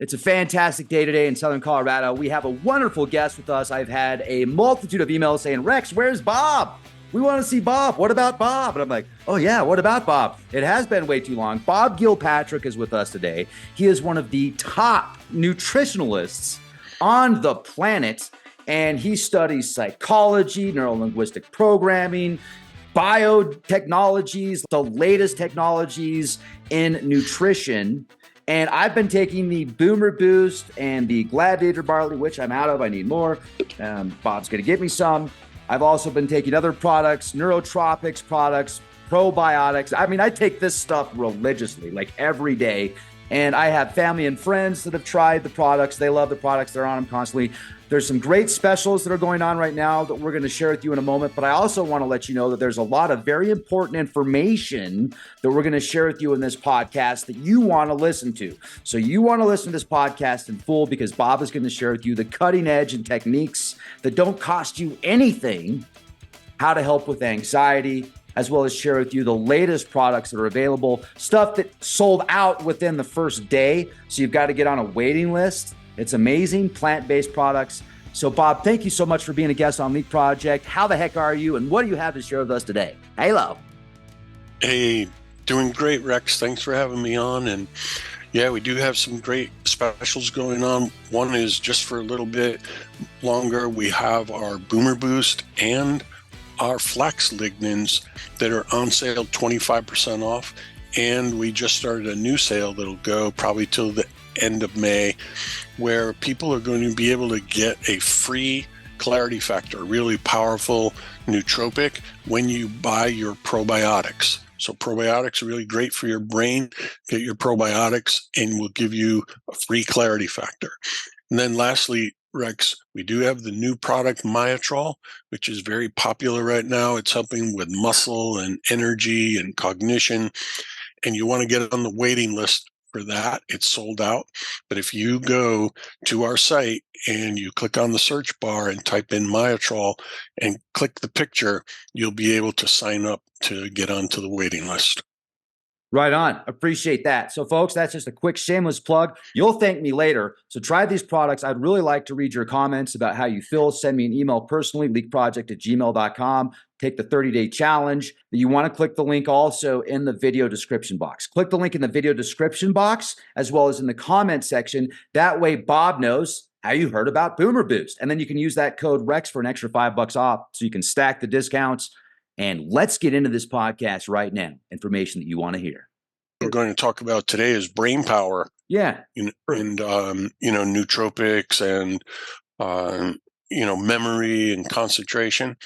It's a fantastic day today in Southern Colorado. We have a wonderful guest with us. I've had a multitude of emails saying, Rex, where's Bob? We want to see Bob. What about Bob? And I'm like, oh yeah, what about Bob? It has been way too long. Bob Gilpatrick is with us today. He is one of the top nutritionalists on the planet, and he studies psychology, neurolinguistic programming, biotechnologies, the latest technologies in nutrition. And I've been taking the Boomer Boost and the Gladiator Barley, which I'm out of. I need more. Bob's going to give me some. I've also been taking other products, neurotropics products, probiotics. I mean, I take this stuff religiously, like every day. And I have family and friends that have tried the products. They love the products. They're on them constantly. There's some great specials that are going on right now that we're going to share with you in a moment. But I also want to let you know that there's a lot of very important information that we're going to share with you in this podcast that you want to listen to. So you want to listen to this podcast in full because Bob is going to share with you the cutting edge and techniques that don't cost you anything, how to help with anxiety, as well as share with you the latest products that are available, stuff that sold out within the first day. So you've got to get on a waiting list. It's amazing, plant-based products. So Bob, thank you so much for being a guest on Leak Project. How the heck are you? And what do you have to share with us today? Hello. Hey, doing great, Rex. Thanks for having me on. And yeah, we do have some great specials going on. One is just for a little bit longer. We have our Boomer Boost and our flax lignans that are on sale 25% off. And we just started a new sale that'll go probably till the end of May, where people are going to be able to get a free Clarity Factor, really powerful nootropic, when you buy your probiotics. So probiotics are really great for your brain. Get your probiotics and we'll give you a free Clarity Factor. And then lastly, Rex, we do have the new product Myotrol, which is very popular right now. It's helping with muscle and energy and cognition. And you want to get on the waiting list for that. It's sold out. But if you go to our site and you click on the search bar and type in Myotrol and click the picture, you'll be able to sign up to get onto the waiting list. Right on. Appreciate that. So folks, that's just a quick shameless plug. You'll thank me later. So try these products. I'd really like to read your comments about how you feel. Send me an email personally, leakproject@gmail.com. Take the 30-day challenge. You want to click the link also in the video description box. Click the link in the video description box as well as in the comment section. That way Bob knows how you heard about Boomer Boost. And then you can use that code REX for an extra $5 off so you can stack the discounts. And let's get into this podcast right now. Information that you want to hear. We're going to talk about today is brain power. Yeah. And nootropics and, memory and concentration.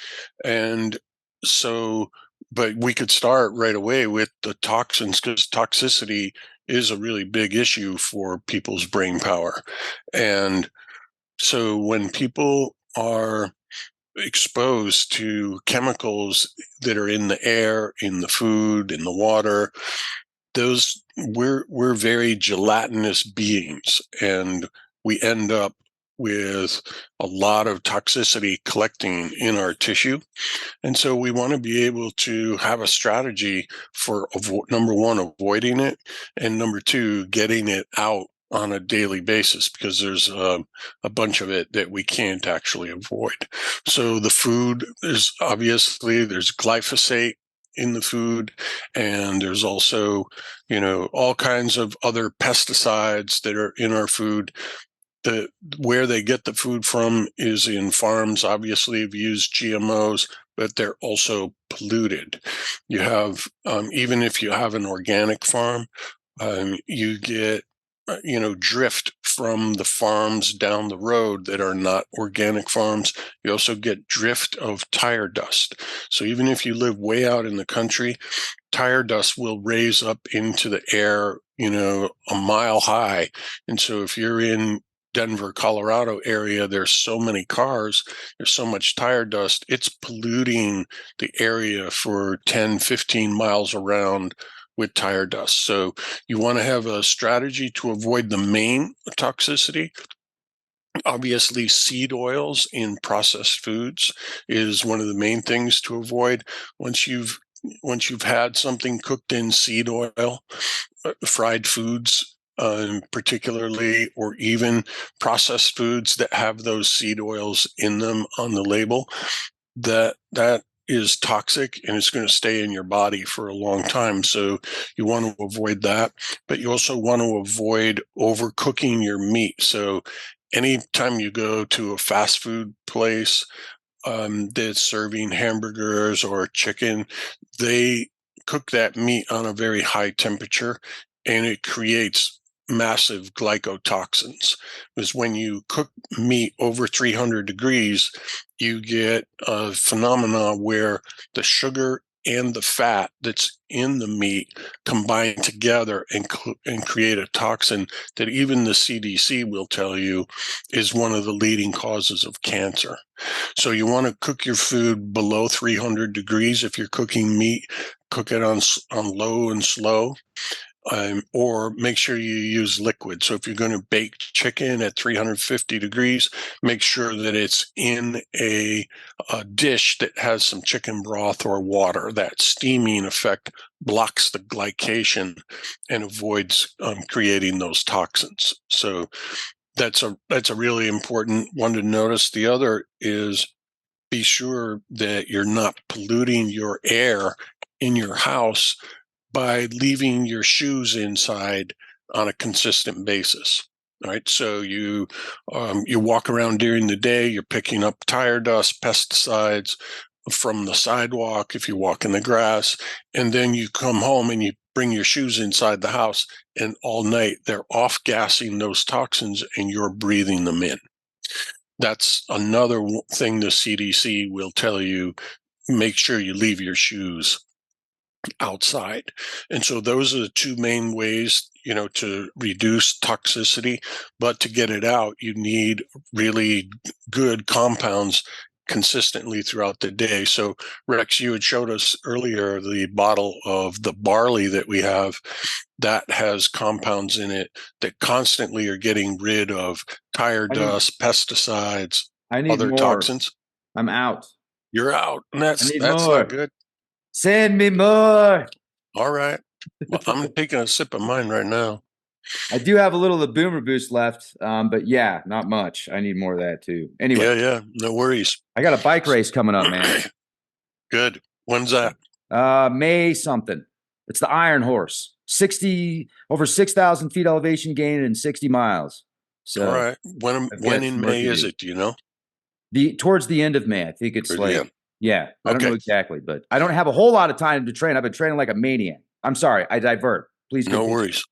And so, but we could start right away with the toxins because toxicity is a really big issue for people's brain power. And so when people are exposed to chemicals that are in the air, in the food, in the water, we're very gelatinous beings, and we end up with a lot of toxicity collecting in our tissue. And so we want to be able to have a strategy for number one, avoiding it, and number two, getting it out on a daily basis, because there's a bunch of it that we can't actually avoid. So the food is obviously, there's glyphosate in the food, and there's also, all kinds of other pesticides that are in our food. Where they get the food from is in farms. Obviously, we've used GMOs, but they're also polluted. You have, even if you have an organic farm, you get drift from the farms down the road that are not organic farms. You also get drift of tire dust. So even if you live way out in the country, tire dust will raise up into the air, a mile high. And so if you're in Denver, Colorado area, there's so many cars, there's so much tire dust, it's polluting the area for 10, 15 miles around with tire dust. So you want to have a strategy to avoid the main toxicity. Obviously, seed oils in processed foods is one of the main things to avoid. Once you've had something cooked in seed oil, fried foods, particularly, or even processed foods that have those seed oils in them on the label, that is toxic and it's going to stay in your body for a long time. So you want to avoid that, but you also want to avoid overcooking your meat. So anytime you go to a fast food place that's serving hamburgers or chicken, they cook that meat on a very high temperature, and it creates massive glycotoxins. Because when you cook meat over 300 degrees, you get a phenomena where the sugar and the fat that's in the meat combine together and create a toxin that even the CDC will tell you is one of the leading causes of cancer. So you want to cook your food below 300 degrees. If you're cooking meat, cook it on low and slow. Or make sure you use liquid. So if you're going to bake chicken at 350 degrees, make sure that it's in a dish that has some chicken broth or water. That steaming effect blocks the glycation and avoids creating those toxins. So that's a really important one to notice. The other is be sure that you're not polluting your air in your house by leaving your shoes inside on a consistent basis. All right, so you walk around during the day, you're picking up tire dust, pesticides from the sidewalk if you walk in the grass, and then you come home and you bring your shoes inside the house, and all night they're off-gassing those toxins and you're breathing them in. That's another thing the CDC will tell you. Make sure you leave your shoes outside. And so those are the two main ways, to reduce toxicity. But to get it out, you need really good compounds consistently throughout the day. So Rex, you had showed us earlier the bottle of the barley that we have that has compounds in it that constantly are getting rid of tire dust, pesticides, I need other more. Toxins. I'm out. You're out. And that's more. Not good. Send me more. All right. Well, I'm taking a sip of mine right now. I do have a little of the Boomer Boost left, but yeah, not much. I need more of that too. Anyway. Yeah, no worries. I got a bike race coming up, man. Good. When's that? May something. It's the Iron Horse. Over 6,000 feet elevation gain in 60 miles. So, all right. When in May is it? Do you know? Towards the end of May. I think it's yeah. I don't know exactly, but I don't have a whole lot of time to train. I've been training like a maniac. I'm sorry. I divert. Please continue. No worries.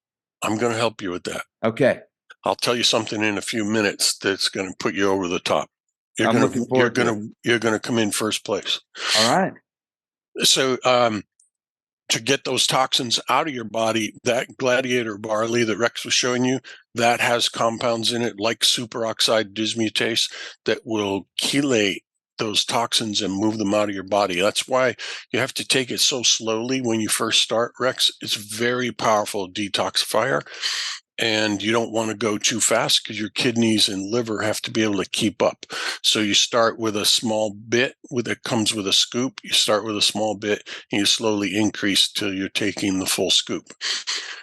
I'm going to help you with that. Okay. I'll tell you something in a few minutes that's going to put you over the top. You're going to come in first place. All right. So, to get those toxins out of your body, that Gladiator barley that Rex was showing you, that has compounds in it like superoxide dismutase that will chelate those toxins and move them out of your body. That's why you have to take it so slowly when you first start, Rex. It's very powerful detoxifier. And you don't want to go too fast because your kidneys and liver have to be able to keep up. So you start with a small bit it comes with a scoop. You start with a small bit and you slowly increase till you're taking the full scoop.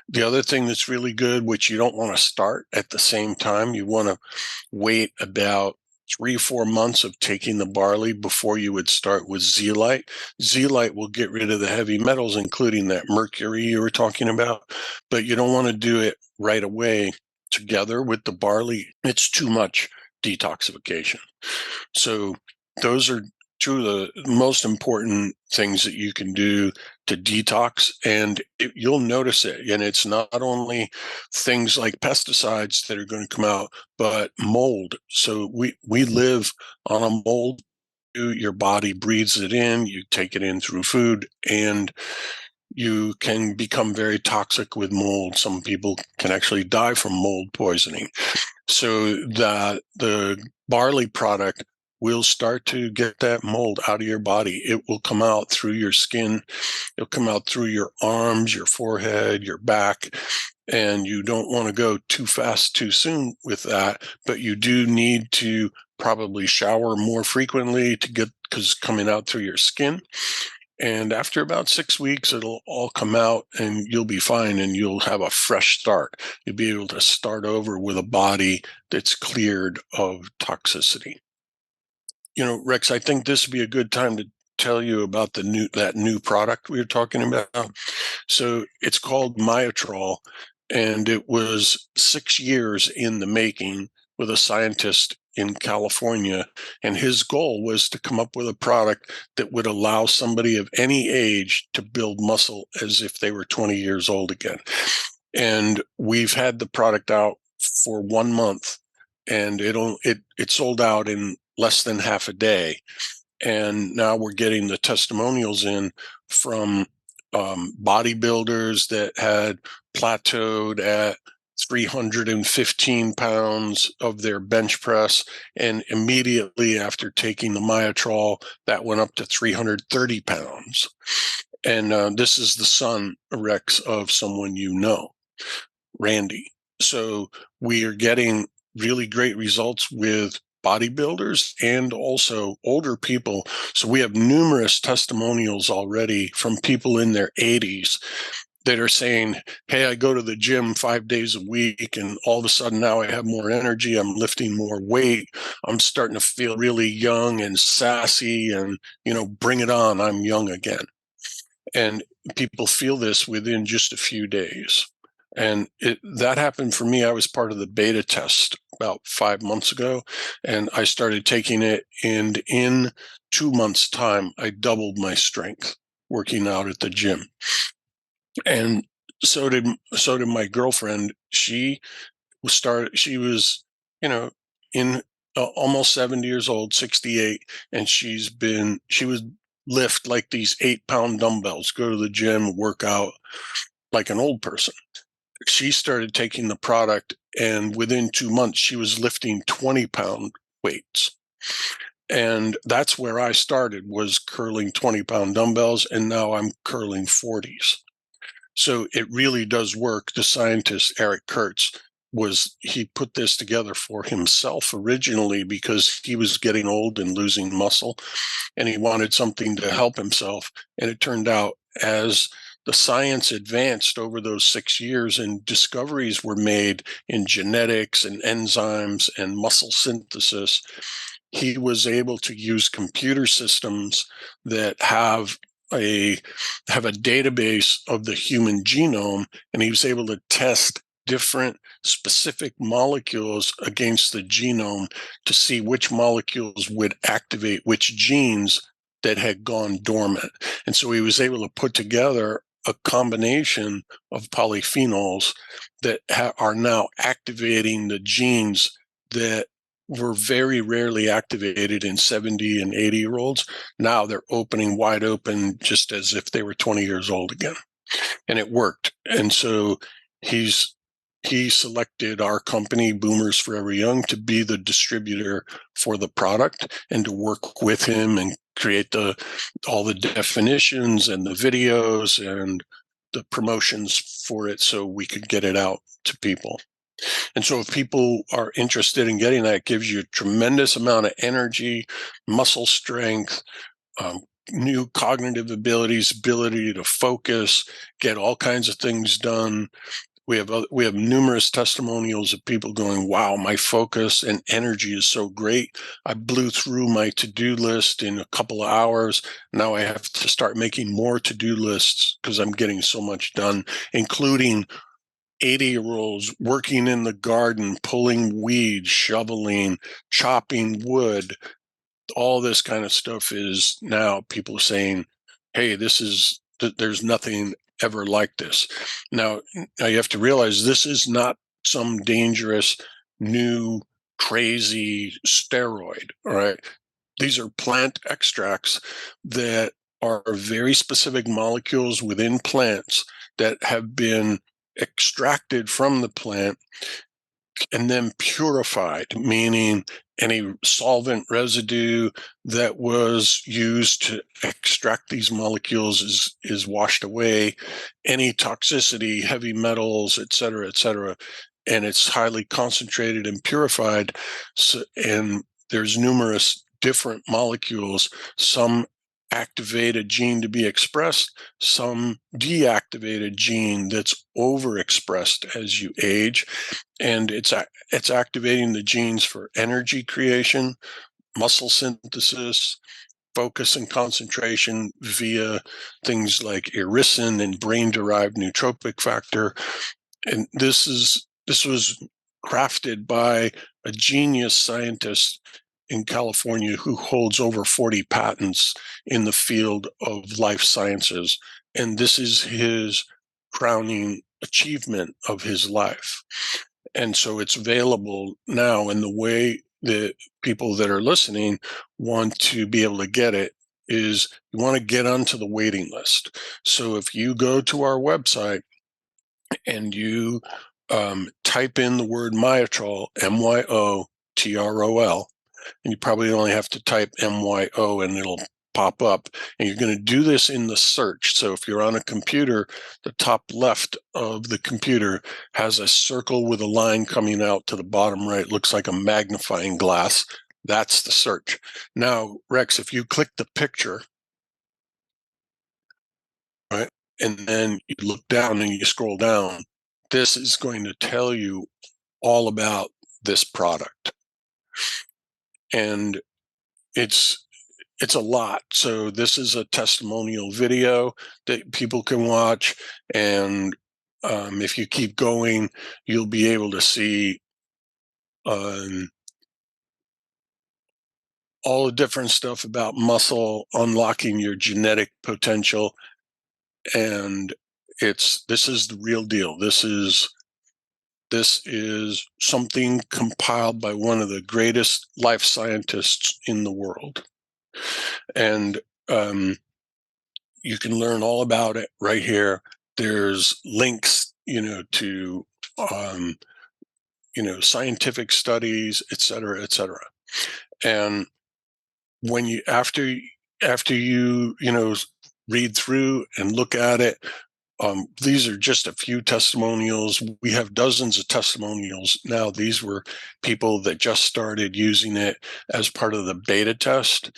The other thing that's really good, which you don't want to start at the same time, you want to wait about 3-4 months of taking the barley before you would start with zeolite. Zeolite will get rid of the heavy metals, including that mercury you were talking about, but you don't want to do it right away together with the barley. It's too much detoxification. So those are two of the most important things that you can do to detox, and you'll notice it. And it's not only things like pesticides that are going to come out, but mold. So we live on a mold. Your body breathes it in, you take it in through food, and you can become very toxic with mold. Some people can actually die from mold poisoning. So the barley product will start to get that mold out of your body. It will come out through your skin. It'll come out through your arms, your forehead, your back. And you don't want to go too fast too soon with that, but you do need to probably shower more frequently because it's coming out through your skin. And after about 6 weeks, it'll all come out and you'll be fine and you'll have a fresh start. You'll be able to start over with a body that's cleared of toxicity. Rex, I think this would be a good time to tell you about that new product we were talking about. So it's called Myotrol, and it was 6 years in the making with a scientist in California. And his goal was to come up with a product that would allow somebody of any age to build muscle as if they were 20 years old again. And we've had the product out for 1 month, and it sold out in less than half a day. And now we're getting the testimonials in from bodybuilders that had plateaued at 315 pounds of their bench press. And immediately after taking the Myotrol, that went up to 330 pounds. And this is the son, Rex, of someone you know, Randy. So we are getting really great results with bodybuilders and also older people. So we have numerous testimonials already from people in their 80s that are saying, hey, I go to the gym 5 days a week and all of a sudden now I have more energy. I'm lifting more weight. I'm starting to feel really young and sassy and, bring it on. I'm young again. And people feel this within just a few days. And that happened for me. I was part of the beta test about 5 months ago, and I started taking it. And in 2 months' time, I doubled my strength working out at the gym. And so did my girlfriend. She was, in almost 70 years old, 68, and she would lift like these 8-pound dumbbells, go to the gym, work out like an old person. She started taking the product, and within 2 months, she was lifting 20-pound weights. And that's where I started, was curling 20-pound dumbbells, and now I'm curling 40s. So it really does work. The scientist, Eric Kurtz, he put this together for himself originally because he was getting old and losing muscle, and he wanted something to help himself. And it turned out, as the science advanced over those 6 years and discoveries were made in genetics and enzymes and muscle synthesis, he was able to use computer systems that have a database of the human genome, and he was able to test different specific molecules against the genome to see which molecules would activate which genes that had gone dormant. And so he was able to put together a combination of polyphenols that are now activating the genes that were very rarely activated in 70 and 80-year-olds. Now they're opening wide open, just as if they were 20 years old again. And it worked. And so he selected our company, Boomers Forever Young, to be the distributor for the product and to work with him and create all the definitions and the videos and the promotions for it so we could get it out to people. And so if people are interested in getting that, it gives you a tremendous amount of energy, muscle strength, new cognitive abilities, ability to focus, get all kinds of things done. We have numerous testimonials of people going, wow, my focus and energy is so great. I blew through my to-do list in a couple of hours. Now I have to start making more to-do lists because I'm getting so much done, including 80-year-olds working in the garden, pulling weeds, shoveling, chopping wood. All this kind of stuff is now people saying, hey, there's nothing ever like this. Now you have to realize this is not some dangerous, new, crazy steroid, all right? These are plant extracts that are very specific molecules within plants that have been extracted from the plant and then purified, meaning any solvent residue that was used to extract these molecules is washed away, any toxicity, heavy metals, et cetera, and it's highly concentrated and purified. So, and there's numerous different molecules, some activate a gene to be expressed, some deactivate a gene that's overexpressed as you age. And it's activating the genes for energy creation, muscle synthesis, focus and concentration via things like irisin and brain-derived nootropic factor. And this was crafted by a genius scientist in California who holds over 40 patents in the field of life sciences. And this is his crowning achievement of his life. And so it's available now, and the way that people that are listening want to be able to get it is you want to get onto the waiting list. So if you go to our website and you type in the word Myotrol, Myotrol, and you probably only have to type MYO and it'll pop up. And you're going to do this in the search. So if you're on a computer, the top left of the computer has a circle with a line coming out to the bottom right. It looks like a magnifying glass. That's the search. Now, Rex, if you click the picture, right, and then you look down and you scroll down, this is going to tell you all about this product. And it's a lot. So this is a testimonial video that people can watch. And if you keep going, you'll be able to see all the different stuff about muscle, unlocking your genetic potential. And this is the real deal. This is something compiled by one of the greatest life scientists in the world. And you can learn all about it right here. There's links, to scientific studies, et cetera, et cetera. And when you after you read through and look at it, these are just a few testimonials. We have dozens of testimonials now. These were people that just started using it as part of the beta test.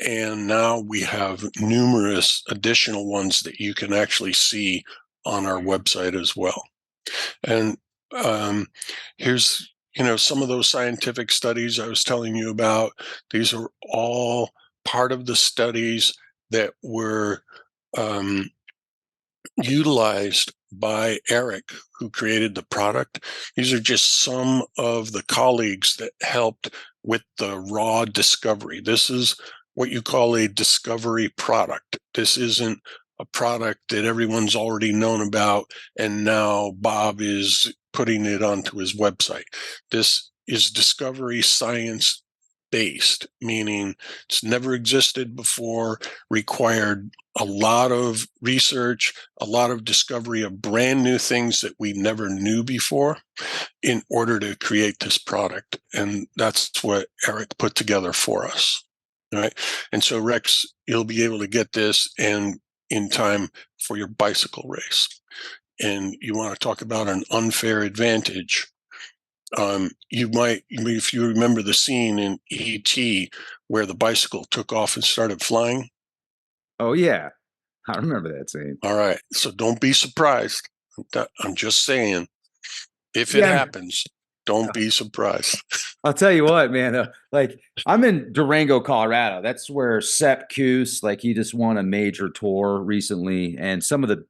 And now we have numerous additional ones that you can actually see on our website as well. And here's, some of those scientific studies I was telling you about. These are all part of the studies that were utilized by Eric, who created the product. These are just some of the colleagues that helped with the raw discovery. This is what you call a discovery product. This isn't a product that everyone's already known about and now Bob is putting it onto his website. This is discovery science based, meaning it's never existed before, required a lot of research, a lot of discovery of brand new things that we never knew before in order to create this product. And that's what Eric put together for us. Right. And so, Rex, you'll be able to get this and in time for your bicycle race. And you want to talk about an unfair advantage. You might, if you remember the scene in E.T. where the bicycle took off and started flying. Oh, yeah. I remember that scene. All right. So don't be surprised. I'm just saying, if it happens, don't be surprised. I'll tell you what, man. Like, I'm in Durango, Colorado. That's where Sepp Kuss, he just won a major tour recently, and some of the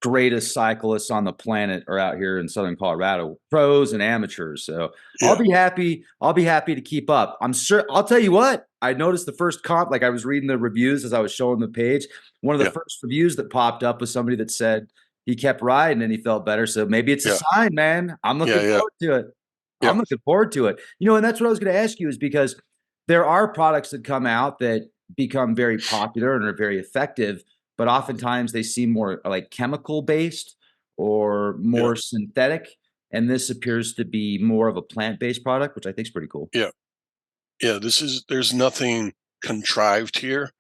greatest cyclists on the planet are out here in Southern Colorado, pros and amateurs. So yeah. I'll be happy to keep up. I'm sure. I'll tell you what. I noticed the first comp. I was reading the reviews as I was showing the page. One of the first reviews that popped up was somebody that said he kept riding and he felt better. So maybe it's a sign, man. I'm looking forward to it. I'm looking forward to it. And that's what I was going to ask you, is because there are products that come out that become very popular and are very effective, but oftentimes they seem more like chemical based or more synthetic. And this appears to be more of a plant-based product, which I think is pretty cool. Yeah. Yeah. There's nothing contrived here.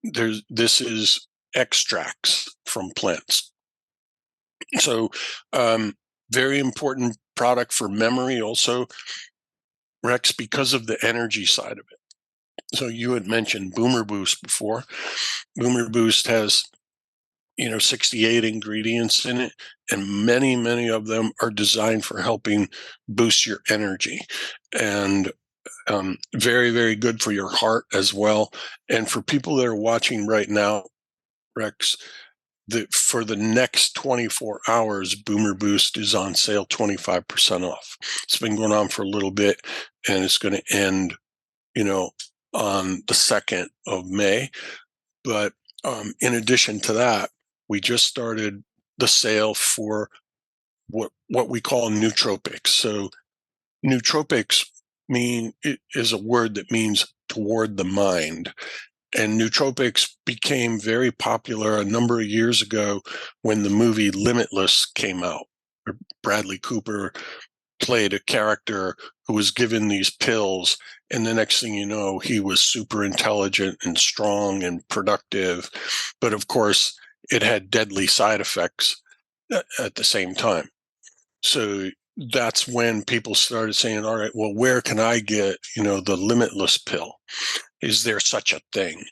This is extracts from plants. So, very important product for memory also, Rex, because of the energy side of it. So you had mentioned Boomer Boost before. Boomer Boost has 68 ingredients in it, and many of them are designed for helping boost your energy, and very, very good for your heart as well. And for people that are watching right now, Rex, for the next 24 hours, Boomer Boost is on sale 25% off. It's been going on for a little bit, and it's going to end, on the 2nd of May. But in addition to that, we just started the sale for what we call nootropics. So nootropics is a word that means toward the mind. And nootropics became very popular a number of years ago when the movie Limitless came out. Bradley Cooper played a character who was given these pills, and the next thing you know, he was super intelligent and strong and productive. But of course, it had deadly side effects at the same time. So that's when people started saying, all right, well, where can I get, the Limitless pill? Is there such a thing?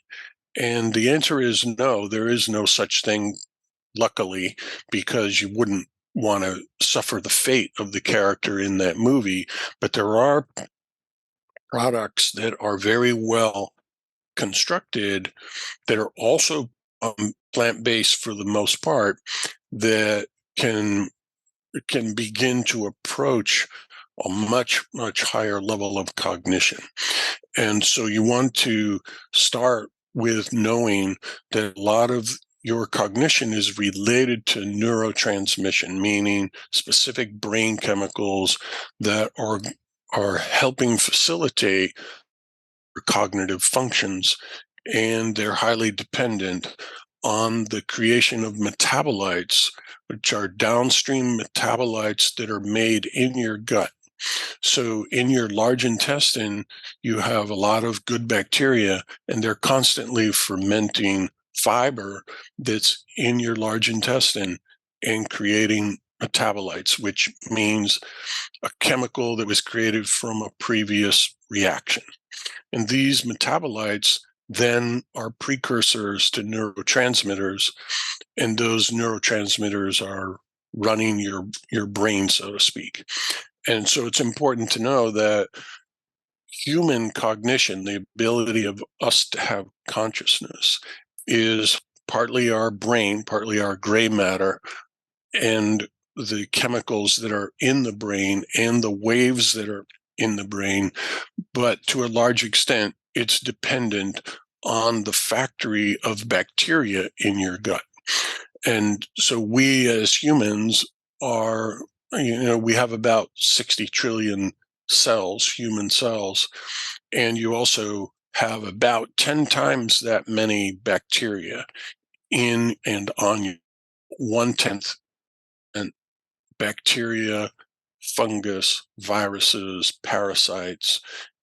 And the answer is no, there is no such thing, luckily, because you wouldn't want to suffer the fate of the character in that movie. But there are products that are very well constructed that are also plant-based for the most part, that can begin to approach a much higher level of cognition. And so you want to start with knowing that a lot of your cognition is related to neurotransmission, meaning specific brain chemicals that are helping facilitate cognitive functions, and they're highly dependent on the creation of metabolites, which are downstream metabolites that are made in your gut. So in your large intestine, you have a lot of good bacteria, and they're constantly fermenting fiber that's in your large intestine and creating metabolites, which means a chemical that was created from a previous reaction. And these metabolites then are precursors to neurotransmitters, and those neurotransmitters are running your brain, so to speak. And so it's important to know that human cognition, the ability of us to have consciousness, is partly our brain, partly our gray matter, and the chemicals that are in the brain and the waves that are in the brain. But to a large extent, it's dependent on the factory of bacteria in your gut. And so we as humans are, we have about 60 trillion cells, human cells, and you also have about 10 times that many bacteria in and on you. 1/10 and bacteria, fungus, viruses, parasites,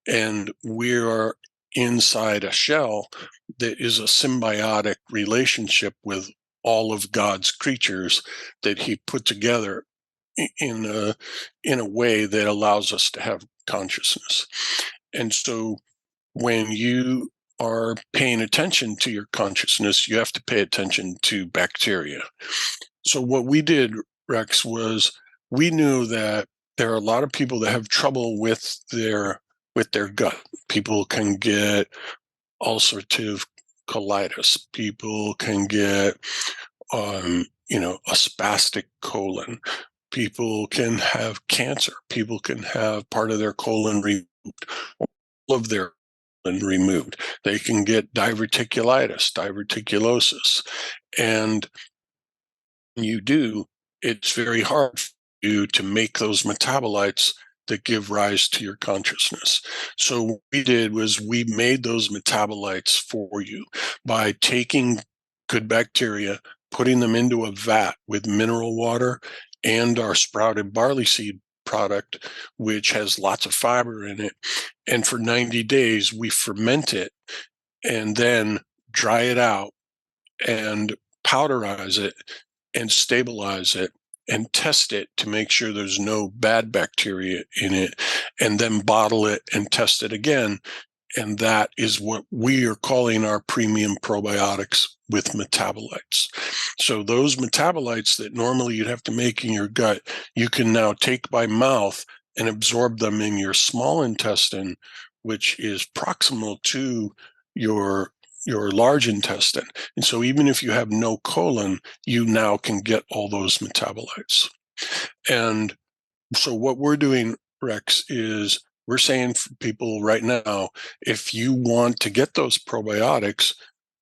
and we are inside a shell that is a symbiotic relationship with all of God's creatures that he put together in a way that allows us to have consciousness. And so when you are paying attention to your consciousness, you have to pay attention to bacteria. So what we did, Rex, was we knew that there are a lot of people that have trouble with their gut. People can get ulcerative colitis. People can get a spastic colon. People can have cancer. People can have part of their colon removed, all of their colon removed. They can get diverticulitis, diverticulosis. And when you do, it's very hard for you to make those metabolites that give rise to your consciousness. So what we did was we made those metabolites for you by taking good bacteria, putting them into a vat with mineral water and our sprouted barley seed product, which has lots of fiber in it. And for 90 days, we ferment it and then dry it out and powderize it and stabilize it and test it to make sure there's no bad bacteria in it, and then bottle it and test it again. And that is what we are calling our premium probiotics with metabolites. So those metabolites that normally you'd have to make in your gut, you can now take by mouth and absorb them in your small intestine, which is proximal to your large intestine. And so even if you have no colon, you now can get all those metabolites. And so what we're doing, Rex, is we're saying for people right now, if you want to get those probiotics,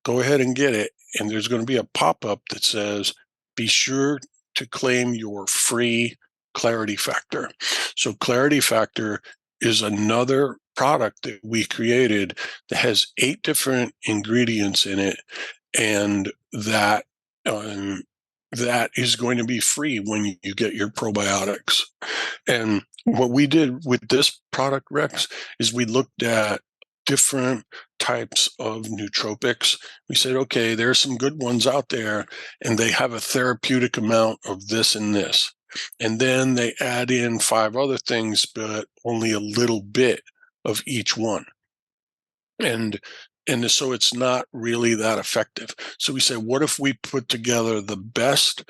go ahead and get it. And there's going to be a pop-up that says, be sure to claim your free Clarity Factor. So Clarity Factor is another product that we created that has 8 different ingredients in it, and that is going to be free when you get your probiotics. And what we did with this product, Rex, is we looked at different types of nootropics. We said, okay, there are some good ones out there, and they have a therapeutic amount of this and this. And then they add in 5 other things, but only a little bit of each one. And so it's not really that effective. So we said, what if we put together the best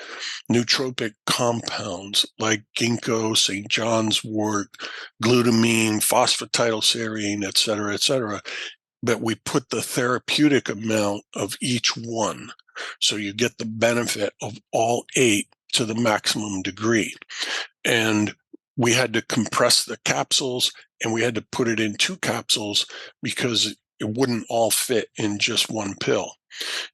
nootropic compounds like ginkgo, St. John's wort, glutamine, phosphatidylserine, et cetera, but we put the therapeutic amount of each one. So you get the benefit of all 8 to the maximum degree. And we had to compress the capsules, and we had to put it in 2 capsules because it wouldn't all fit in just one pill.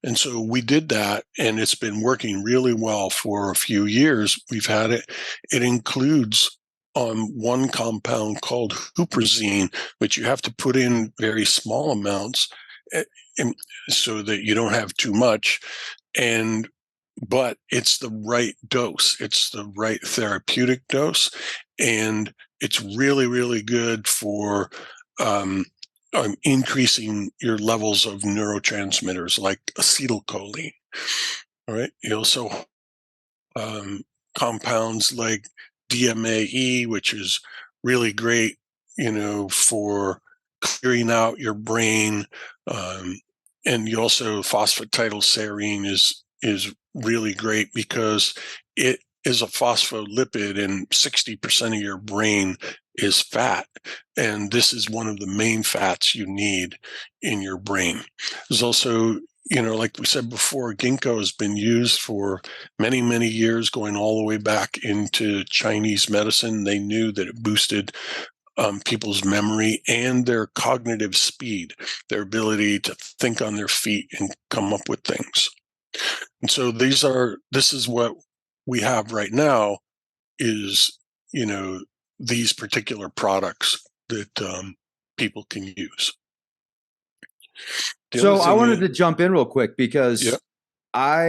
And so we did that, and it's been working really well for a few years. We've had it. It includes one compound called huperzine, which you have to put in very small amounts so that you don't have too much. But it's the right dose. It's the right therapeutic dose. And it's really, really good for increasing your levels of neurotransmitters like acetylcholine. All right. You also compounds like DMAE, which is really great, for clearing out your brain. And you also phosphatidylserine is really great because it is a phospholipid, and 60% of your brain is fat. And this is one of the main fats you need in your brain. There's also, like we said before, ginkgo has been used for many, many years, going all the way back into Chinese medicine. They knew that it boosted people's memory and their cognitive speed, their ability to think on their feet and come up with things. And so this is what we have right now is, these particular products that people can use. So I wanted to jump in real quick because yeah. I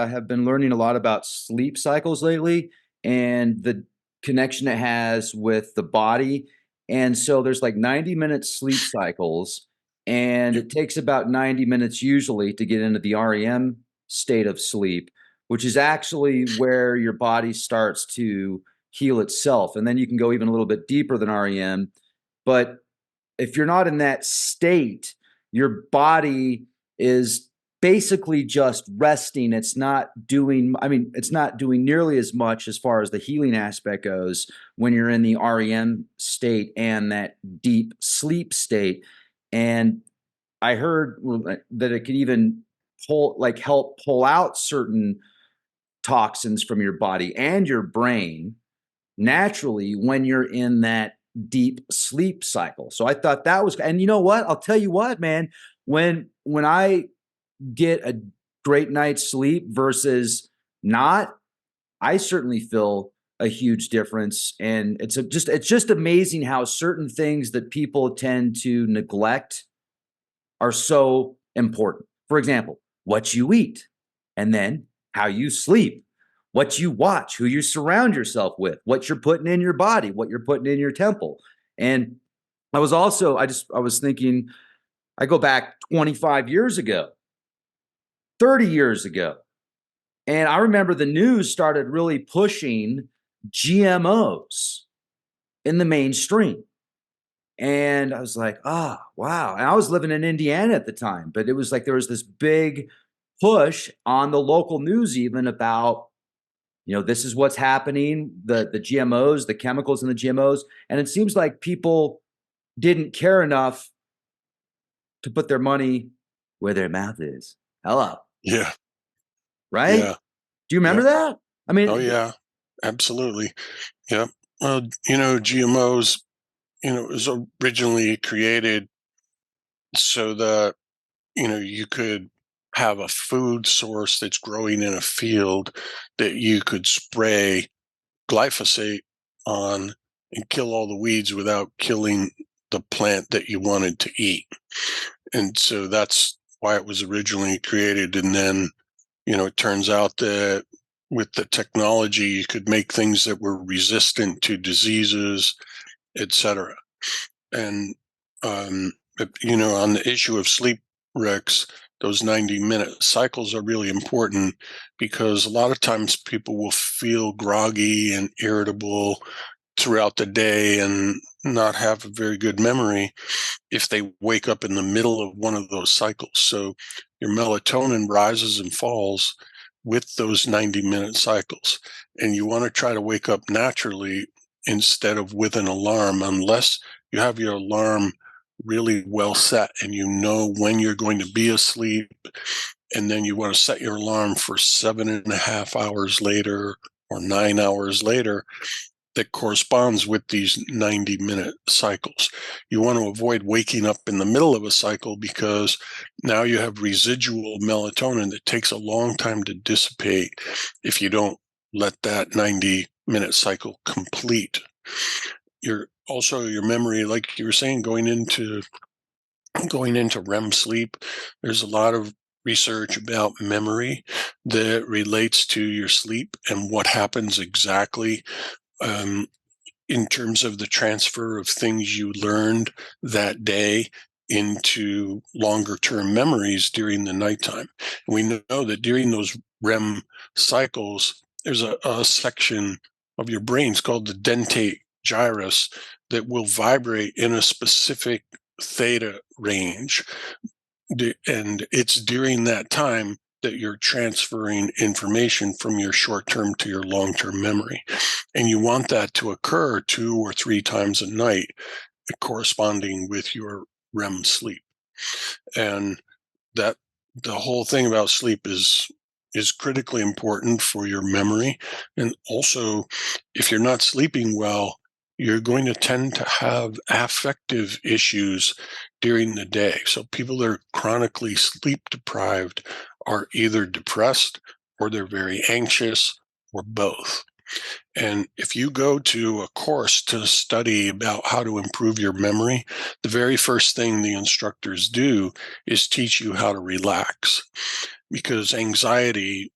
have been learning a lot about sleep cycles lately and the connection it has with the body. And so there's like 90-minute sleep cycles, and it takes about 90 minutes usually to get into the REM state of sleep, which is actually where your body starts to heal itself. And then you can go even a little bit deeper than REM. But if you're not in that state, your body is basically just resting. It's not doing nearly as much as far as the healing aspect goes when you're in the REM state and that deep sleep state. And I heard that it can even help pull out certain toxins from your body and your brain naturally when you're in that deep sleep cycle. So I thought that was, and you know what? I'll tell you what, man, when I get a great night's sleep versus not, I certainly feel a huge difference. And it's just amazing how certain things that people tend to neglect are so important. For example, what you eat, and then how you sleep, what you watch, who you surround yourself with, what you're putting in your body, what you're putting in your temple. And I was thinking, I go back 25 years ago, 30 years ago, and I remember the news started really pushing GMOs in the mainstream. And I was like, oh, wow. And I was living in Indiana at the time, but it was like there was this big push on the local news, even about, this is what's happening, the GMOs, the chemicals in the GMOs. And it seems like people didn't care enough to put their money where their mouth is. Hello. Yeah. Right? Yeah. Do you remember Yep. that? I Oh, mean, yeah. Absolutely. Yeah. Well, GMOs, was originally created so that, you could have a food source that's growing in a field that you could spray glyphosate on and kill all the weeds without killing the plant that you wanted to eat. And so that's why it was originally created. And then, it turns out that with the technology, you could make things that were resistant to diseases, etc. And, on the issue of sleep, Rex, those 90-minute cycles are really important because a lot of times people will feel groggy and irritable throughout the day and not have a very good memory if they wake up in the middle of one of those cycles. So your melatonin rises and falls with those 90-minute cycles. And you want to try to wake up naturally instead of with an alarm, unless you have your alarm really well set and you know when you're going to be asleep. And then you want to set your alarm for 7.5 hours later or 9 hours later that corresponds with these 90-minute cycles. You want to avoid waking up in the middle of a cycle because now you have residual melatonin that takes a long time to dissipate if you don't let that 90-minute cycle complete. Your memory, like you were saying, going into REM sleep, there's a lot of research about memory that relates to your sleep and what happens exactly um, in terms of the transfer of things you learned that day into longer term memories during the nighttime. And we know that during those REM cycles, there's a section of your brains called the dentate gyrus that will vibrate in a specific theta range. And it's during that time that you're transferring information from your short-term to your long-term memory. And you want that to occur 2 or 3 times a night, corresponding with your REM sleep. And that the whole thing about sleep is critically important for your memory. And also, if you're not sleeping well, you're going to tend to have affective issues during the day. So people that are chronically sleep deprived are either depressed or they're very anxious or both. And if you go to a course to study about how to improve your memory, the very first thing the instructors do is teach you how to relax, because anxiety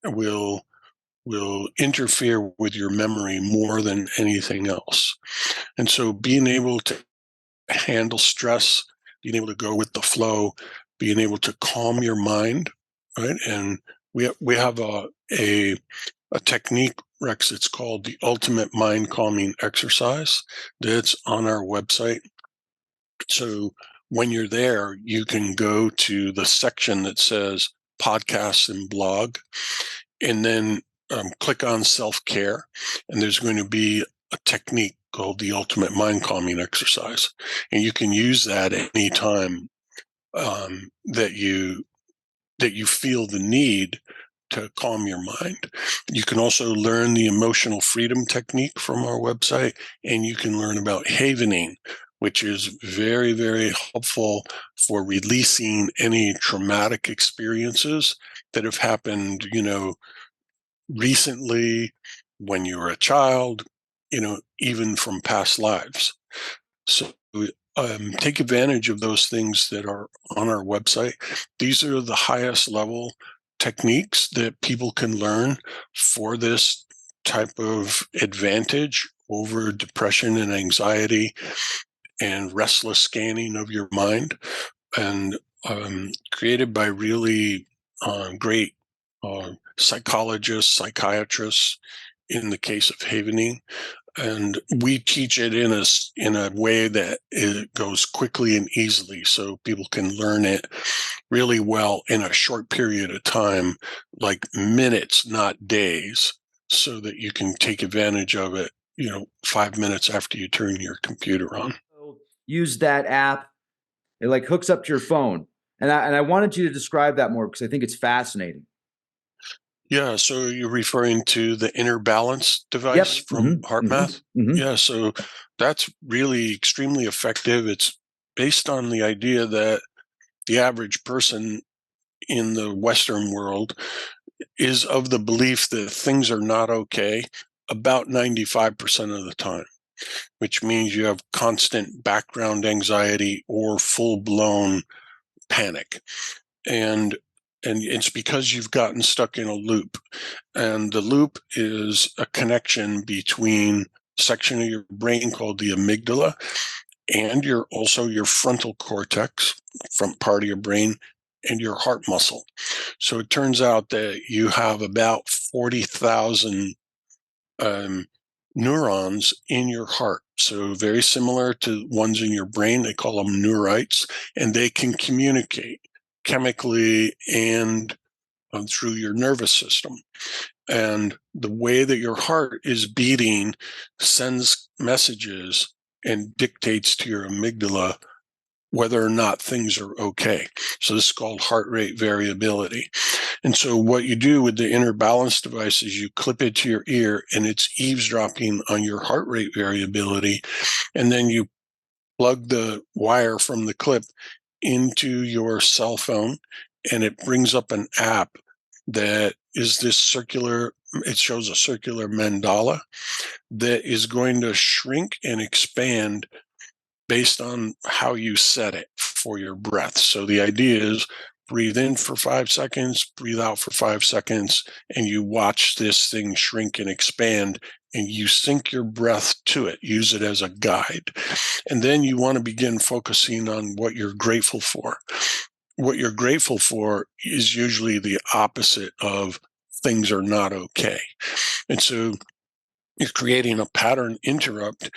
will interfere with your memory more than anything else. And so being able to handle stress, being able to go with the flow, being able to calm your mind, right? And we have a technique, Rex. It's called the Ultimate Mind Calming Exercise. That's on our website. So when you're there, you can go to the section that says podcasts and blog, and then click on self-care. And there's going to be a technique called the Ultimate Mind Calming Exercise. And you can use that any time that you feel the need to calm your mind. You can also learn the emotional freedom technique from our website, and you can learn about havening, which is very, very helpful for releasing any traumatic experiences that have happened, recently, when you were a child, even from past lives. So take advantage of those things that are on our website. These are the highest level techniques that people can learn for this type of advantage over depression and anxiety and restless scanning of your mind, and created by really great psychologists, psychiatrists in the case of havening. And we teach it in a way that it goes quickly and easily, so people can learn it really well in a short period of time, like minutes, not days, so that you can take advantage of it, 5 minutes after you turn your computer on. Use that app. It like hooks up to your phone. And I wanted you to describe that more because I think it's fascinating. Yeah, so you're referring to the inner balance device Yep. from HeartMath? Mm-hmm. Yeah, so that's really extremely effective. It's based on the idea that the average person in the Western world is of the belief that things are not okay about 95% of the time, which means you have constant background anxiety or full-blown panic. And it's because you've gotten stuck in a loop. And the loop is a connection between a section of your brain called the amygdala and your frontal cortex, front part of your brain, and your heart muscle. So it turns out that you have about 40,000 neurons in your heart. So very similar to ones in your brain. They call them neurites, and they can communicate chemically and through your nervous system. And the way that your heart is beating sends messages and dictates to your amygdala whether or not things are okay. So this is called heart rate variability. And so what you do with the inner balance device is you clip it to your ear, and it's eavesdropping on your heart rate variability. And then you plug the wire from the clip into your cell phone, and it brings up an app that is it shows a circular mandala that is going to shrink and expand based on how you set it for your breath. So the idea is breathe in for 5 seconds, breathe out for 5 seconds, and you watch this thing shrink and expand, and you sync your breath to it. Use it as a guide. And then you want to begin focusing on what you're grateful for. What you're grateful for is usually the opposite of things are not okay. And so you're creating a pattern interrupt,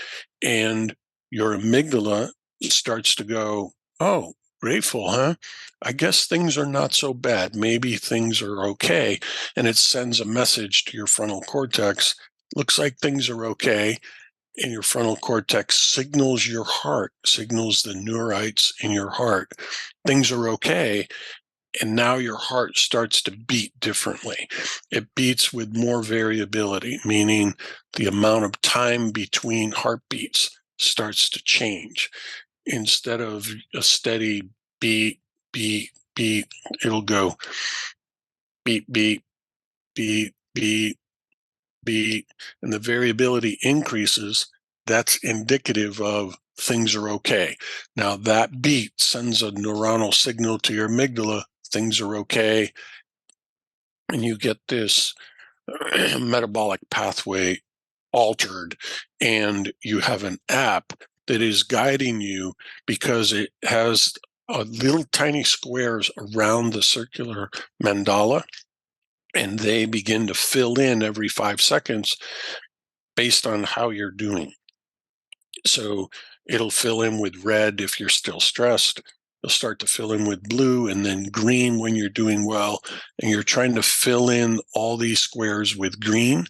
and your amygdala starts to go, oh, grateful, huh? I guess things are not so bad. Maybe things are okay. And it sends a message to your frontal cortex. Looks like things are okay. And your frontal cortex signals your heart, signals the neurites in your heart. Things are okay. And now your heart starts to beat differently. It beats with more variability, meaning the amount of time between heartbeats starts to change. Instead of a steady beat, beat, beat, it'll go beat, beat, beat, beat, beat, and the variability increases. That's indicative of things are okay. Now that beat sends a neuronal signal to your amygdala, things are okay, and you get this metabolic pathway altered, and you have an app that is guiding you because it has little tiny squares around the circular mandala, and they begin to fill in every 5 seconds based on how you're doing. So it'll fill in with red if you're still stressed. It'll start to fill in with blue and then green when you're doing well. And you're trying to fill in all these squares with green.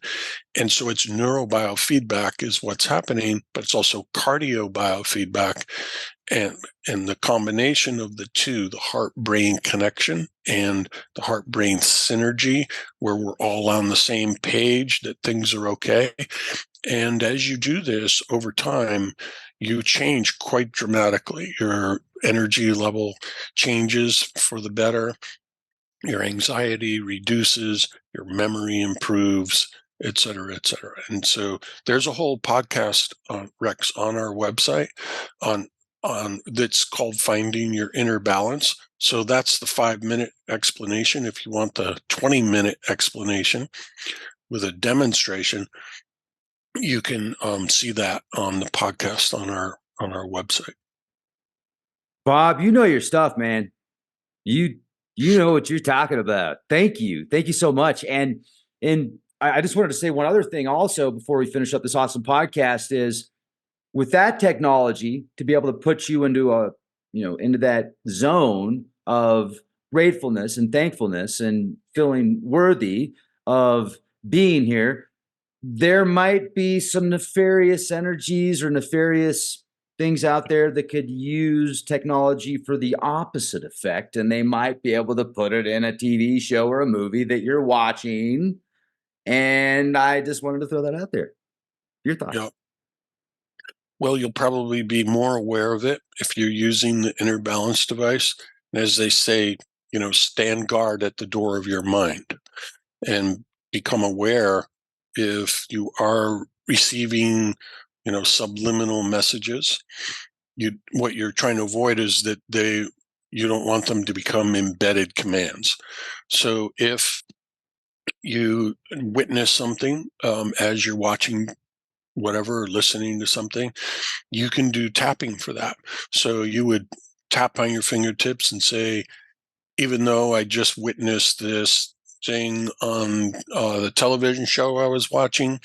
And so it's neurobiofeedback is what's happening, but it's also cardiobiofeedback. And the combination of the two, the heart-brain connection and the heart-brain synergy, where we're all on the same page that things are okay. And as you do this over time, you change quite dramatically. Your energy level changes for the better. Your anxiety reduces, your memory improves, et cetera, et cetera. And so there's a whole podcast on Rex on our website on that's called Finding Your Inner Balance. So that's the 5-minute explanation. If you want the 20-minute explanation with a demonstration, you can see that on the podcast on our website. Bob, you know your stuff, man. You know what you're talking about. Thank you so much. And I just wanted to say one other thing also before we finish up this awesome podcast is with that technology to be able to put you into into that zone of gratefulness and thankfulness and feeling worthy of being here, there might be some nefarious energies or nefarious things out there that could use technology for the opposite effect. And they might be able to put it in a TV show or a movie that you're watching. And I just wanted to throw that out there. Your thoughts? Yeah. Well, you'll probably be more aware of it if you're using the inner balance device. And as they say, stand guard at the door of your mind and become aware if you are receiving, subliminal messages. What you're trying to avoid is that you don't want them to become embedded commands. So if you witness something as you're watching whatever, or listening to something, you can do tapping for that. So you would tap on your fingertips and say, even though I just witnessed this thing on the television show I was watching,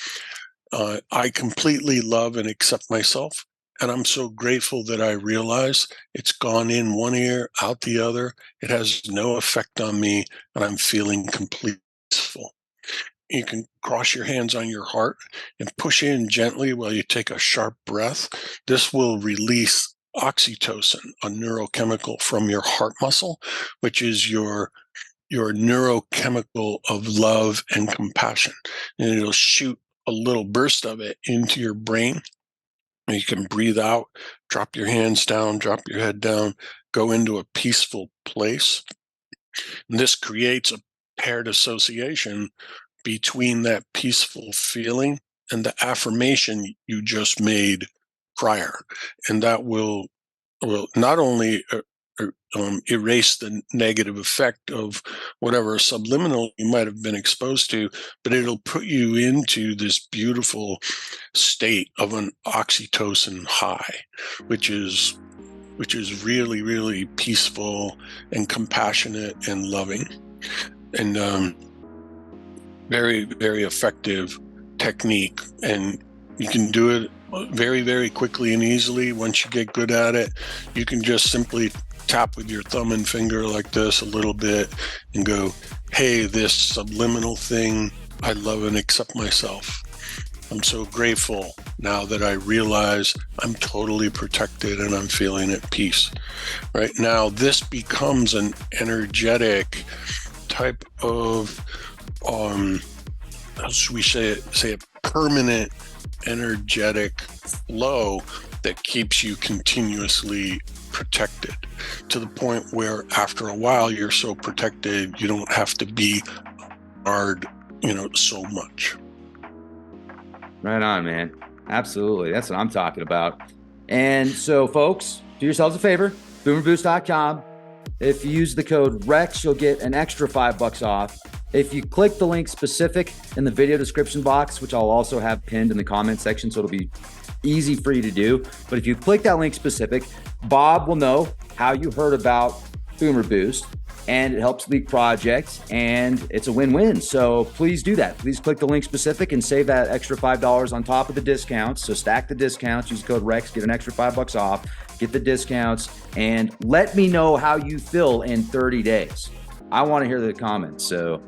I completely love and accept myself. And I'm so grateful that I realize it's gone in one ear, out the other. It has no effect on me, and I'm feeling completely peaceful. You can cross your hands on your heart and push in gently while you take a sharp breath. This will release oxytocin, a neurochemical from your heart muscle, which is your neurochemical of love and compassion. And it'll shoot a little burst of it into your brain. You can breathe out, drop your hands down, drop your head down, go into a peaceful place. And this creates a paired association between that peaceful feeling and the affirmation you just made prior. And that will not only erase the negative effect of whatever subliminal you might have been exposed to, but it'll put you into this beautiful state of an oxytocin high, which is really, really peaceful and compassionate and loving. And very, very effective technique. And you can do it very, very quickly and easily. Once you get good at it, you can just simply tap with your thumb and finger like this a little bit and go, hey, this subliminal thing, I love and accept myself. I'm so grateful now that I realize I'm totally protected and I'm feeling at peace. Right now, this becomes an energetic type of how should we say a permanent energetic flow that keeps you continuously protected, to the point where after a while you're so protected you don't have to be guard, so much. Right on, man. Absolutely. That's what I'm talking about. And so, folks, do yourselves a favor, boomerboost.com. If you use the code REX, you'll get an extra $5 off. If you click the link specific in the video description box, which I'll also have pinned in the comment section, so it'll be easy for you to do. But if you click that link specific, Bob will know how you heard about Boomer Boost, and it helps the project, and it's a win-win. So please do that. Please click the link specific and save that extra $5 on top of the discounts. So stack the discounts, use code REX, get an extra $5 off, get the discounts, and let me know how you feel in 30 days. I want to hear the comments. So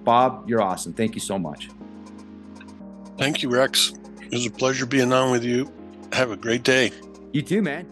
Bob, you're awesome. Thank you so much. Thank you, Rex. It was a pleasure being on with you. Have a great day. You too, man.